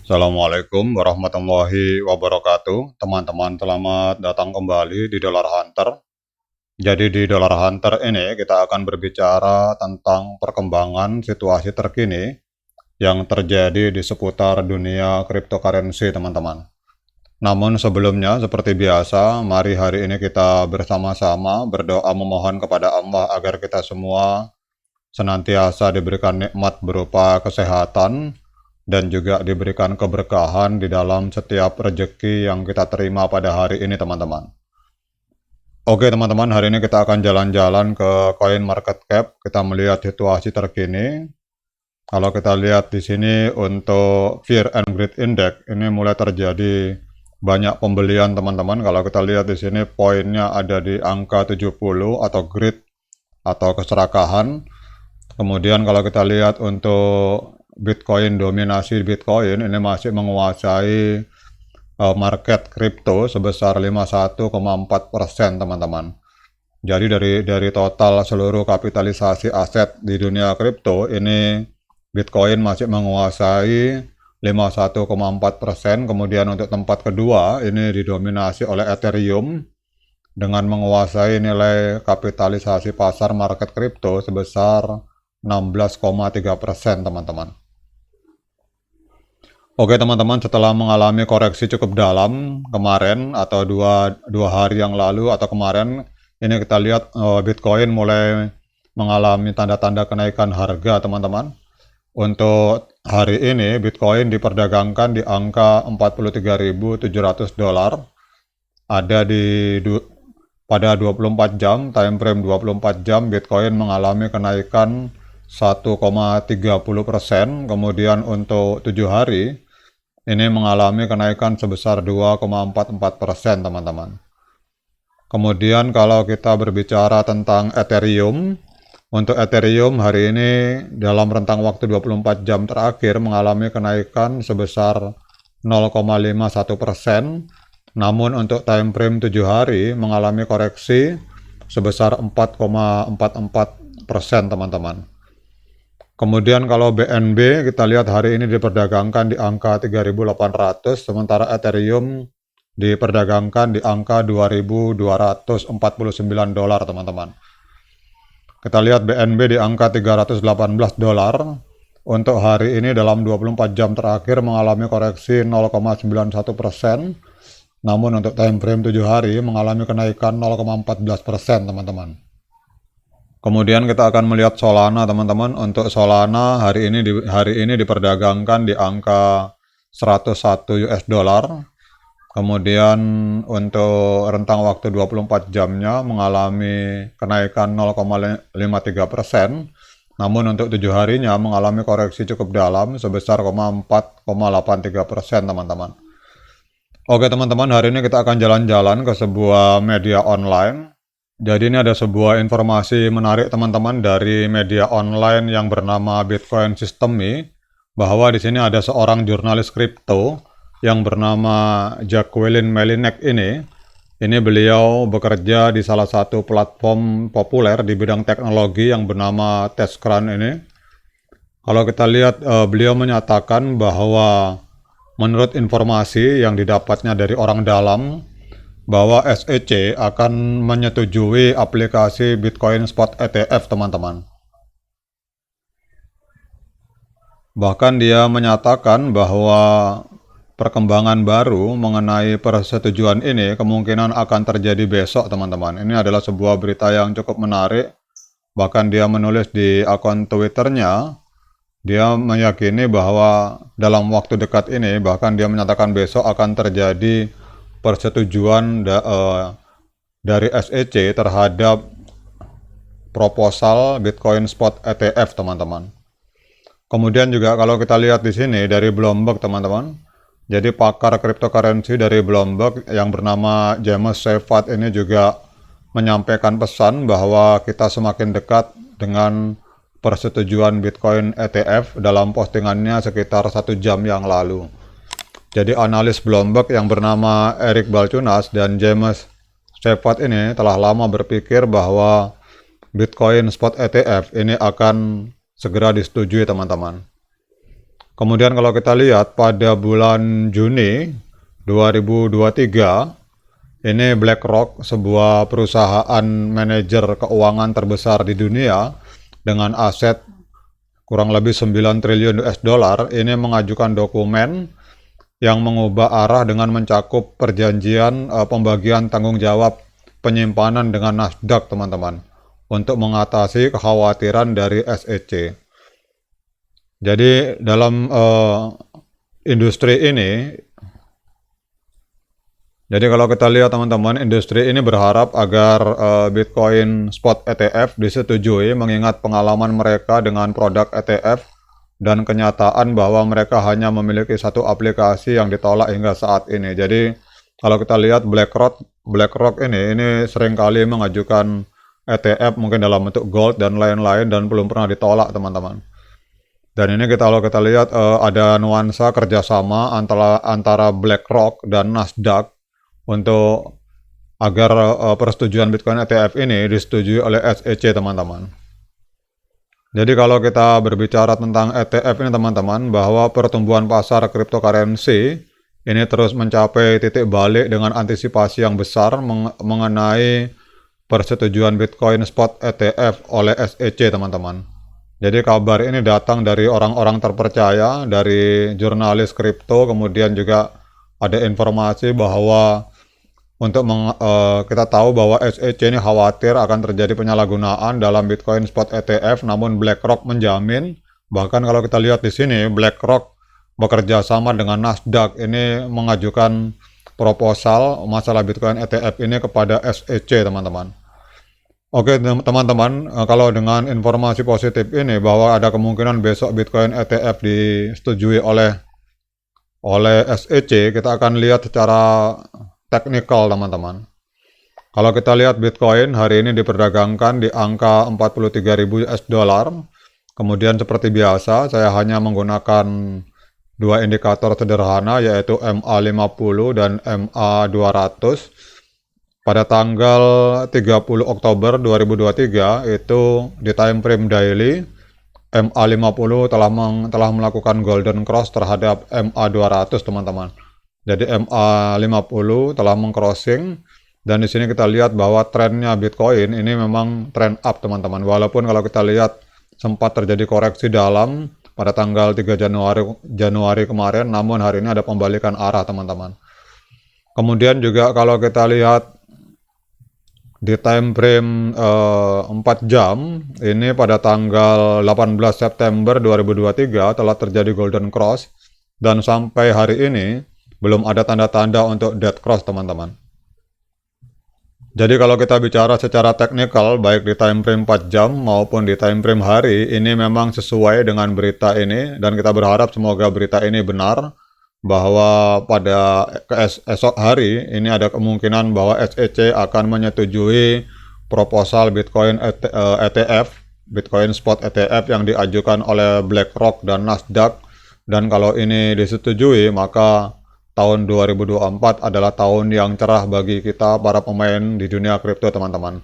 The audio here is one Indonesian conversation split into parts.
Assalamualaikum warahmatullahi wabarakatuh. Teman-teman, selamat datang kembali di Dollar Hunter. Jadi di Dollar Hunter ini kita akan berbicara tentang perkembangan situasi terkini yang terjadi di seputar dunia cryptocurrency, teman-teman. Namun sebelumnya, seperti biasa, mari hari ini kita bersama-sama berdoa memohon kepada Allah agar kita semua senantiasa diberikan nikmat berupa kesehatan dan juga diberikan keberkahan di dalam setiap rejeki yang kita terima pada hari ini, teman-teman. Oke, teman-teman, hari ini kita akan jalan-jalan ke Coin Market Cap. Kita melihat situasi terkini. Kalau kita lihat di sini untuk Fear and Greed Index ini mulai terjadi banyak pembelian, teman-teman. Kalau kita lihat di sini poinnya ada di angka 70 atau greed atau keserakahan. Kemudian kalau kita lihat untuk Bitcoin, dominasi Bitcoin ini masih menguasai market kripto sebesar 51,4%, teman-teman. Jadi dari total seluruh kapitalisasi aset di dunia kripto ini Bitcoin masih menguasai 51,4%. Kemudian untuk tempat kedua ini didominasi oleh Ethereum dengan menguasai nilai kapitalisasi pasar market kripto sebesar 16,3%, teman-teman. Oke, teman-teman, setelah mengalami koreksi cukup dalam kemarin atau dua hari yang lalu atau kemarin, ini kita lihat Bitcoin mulai mengalami tanda-tanda kenaikan harga, teman-teman. Untuk hari ini Bitcoin diperdagangkan di angka 43.700 dolar. Ada pada 24 jam, time frame 24 jam, Bitcoin mengalami kenaikan 1,30%. Kemudian untuk 7 hari ini mengalami kenaikan sebesar 2,44%, teman-teman. Kemudian kalau kita berbicara tentang Ethereum, untuk Ethereum hari ini dalam rentang waktu 24 jam terakhir mengalami kenaikan sebesar 0,51%. Namun untuk time frame 7 hari mengalami koreksi sebesar 4,44%, teman-teman. Kemudian kalau BNB kita lihat hari ini diperdagangkan di angka 3.800, sementara Ethereum diperdagangkan di angka 2.249 dolar, teman-teman. Kita lihat BNB di angka 318 dolar. Untuk hari ini dalam 24 jam terakhir mengalami koreksi 0,91%. Namun untuk time frame 7 hari mengalami kenaikan 0,14%, teman-teman. Kemudian kita akan melihat Solana, teman-teman. Untuk Solana hari ini diperdagangkan di angka 101 US dollar. Kemudian untuk rentang waktu 24 jamnya mengalami kenaikan 0,53%. Namun untuk 7 harinya mengalami koreksi cukup dalam sebesar 4,83%, teman-teman. Oke, teman-teman, hari ini kita akan jalan-jalan ke sebuah media online. Jadi ini ada sebuah informasi menarik, teman-teman, dari media online yang bernama Bitcoin System.me, bahwa di sini ada seorang jurnalis kripto yang bernama Jacqueline Melinek ini. Ini beliau bekerja di salah satu platform populer di bidang teknologi yang bernama TestCrunch ini. Kalau kita lihat beliau menyatakan bahwa menurut informasi yang didapatnya dari orang dalam, bahwa SEC akan menyetujui aplikasi Bitcoin Spot ETF, teman-teman. Bahkan dia menyatakan bahwa perkembangan baru mengenai persetujuan ini kemungkinan akan terjadi besok, teman-teman. Ini adalah sebuah berita yang cukup menarik. Bahkan dia menulis di akun Twitternya, dia meyakini bahwa dalam waktu dekat ini, bahkan dia menyatakan besok akan terjadi persetujuan dari SEC terhadap proposal Bitcoin Spot ETF, teman-teman. Kemudian juga kalau kita lihat di sini dari Bloomberg, teman-teman. Jadi pakar cryptocurrency dari Bloomberg yang bernama James Shepard ini juga menyampaikan pesan bahwa kita semakin dekat dengan persetujuan Bitcoin ETF dalam postingannya sekitar 1 jam yang lalu. Jadi analis Bloomberg yang bernama Eric Balchunas dan James Shepard ini telah lama berpikir bahwa Bitcoin Spot ETF ini akan segera disetujui, teman-teman. Kemudian kalau kita lihat pada bulan Juni 2023, ini BlackRock, sebuah perusahaan manajer keuangan terbesar di dunia dengan aset kurang lebih 9 triliun US dollar, ini mengajukan dokumen yang mengubah arah dengan mencakup perjanjian pembagian tanggung jawab penyimpanan dengan Nasdaq, teman-teman, untuk mengatasi kekhawatiran dari SEC. Jadi dalam industri ini, jadi kalau kita lihat teman-teman, industri ini berharap agar Bitcoin Spot ETF disetujui mengingat pengalaman mereka dengan produk ETF dan kenyataan bahwa mereka hanya memiliki satu aplikasi yang ditolak hingga saat ini. Jadi kalau kita lihat BlackRock ini seringkali mengajukan ETF mungkin dalam bentuk gold dan lain-lain dan belum pernah ditolak, teman-teman. Dan ini kalau kita lihat ada nuansa kerjasama antara BlackRock dan Nasdaq untuk agar persetujuan Bitcoin ETF ini disetujui oleh SEC, teman-teman. Jadi kalau kita berbicara tentang ETF ini, teman-teman, bahwa pertumbuhan pasar cryptocurrency ini terus mencapai titik balik dengan antisipasi yang besar mengenai persetujuan Bitcoin Spot ETF oleh SEC, teman-teman. Jadi kabar ini datang dari orang-orang terpercaya, dari jurnalis kripto, kemudian juga ada informasi bahwa kita tahu bahwa SEC ini khawatir akan terjadi penyalahgunaan dalam Bitcoin Spot ETF, namun BlackRock menjamin, bahkan kalau kita lihat di sini, BlackRock bekerja sama dengan Nasdaq ini mengajukan proposal masalah Bitcoin ETF ini kepada SEC, teman-teman. Oke teman-teman, kalau dengan informasi positif ini bahwa ada kemungkinan besok Bitcoin ETF disetujui oleh SEC, kita akan lihat secara teknikal, teman-teman. Kalau kita lihat Bitcoin hari ini diperdagangkan di angka 43.000 US dollar. Kemudian seperti biasa, saya hanya menggunakan dua indikator sederhana, yaitu MA50 dan MA200. Pada tanggal 30 Oktober 2023 itu di time frame daily, MA50 telah melakukan golden cross terhadap MA200, teman-teman. Jadi MA50 telah mengcrossing, dan di sini kita lihat bahwa trennya Bitcoin ini memang trend up, teman-teman. Walaupun kalau kita lihat sempat terjadi koreksi dalam pada tanggal 3 Januari kemarin, namun hari ini ada pembalikan arah, teman-teman. Kemudian juga kalau kita lihat di time frame 4 jam, ini pada tanggal 18 September 2023 telah terjadi golden cross, dan sampai hari ini belum ada tanda-tanda untuk dead cross, teman-teman. Jadi kalau kita bicara secara teknikal, baik di time frame 4 jam maupun di time frame hari, ini memang sesuai dengan berita ini, dan kita berharap semoga berita ini benar, bahwa pada esok hari ini ada kemungkinan bahwa SEC akan menyetujui proposal Bitcoin ETF, Bitcoin Spot ETF yang diajukan oleh BlackRock dan Nasdaq, dan kalau ini disetujui maka tahun 2024 adalah tahun yang cerah bagi kita para pemain di dunia kripto, teman-teman.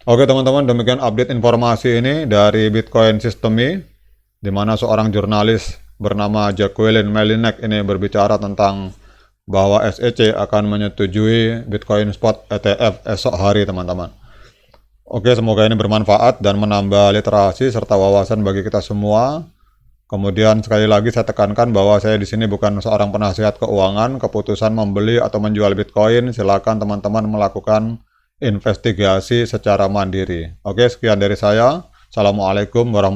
Oke teman-teman, demikian update informasi ini dari Bitcoin System.me, di mana seorang jurnalis bernama Jacqueline Melinek ini berbicara tentang bahwa SEC akan menyetujui Bitcoin Spot ETF esok hari, teman-teman. Oke, semoga ini bermanfaat dan menambah literasi serta wawasan bagi kita semua. Kemudian sekali lagi saya tekankan bahwa saya di sini bukan seorang penasihat keuangan. Keputusan membeli atau menjual Bitcoin silakan teman-teman melakukan investigasi secara mandiri. Oke, sekian dari saya. Assalamualaikum warahmatullahi wabarakatuh.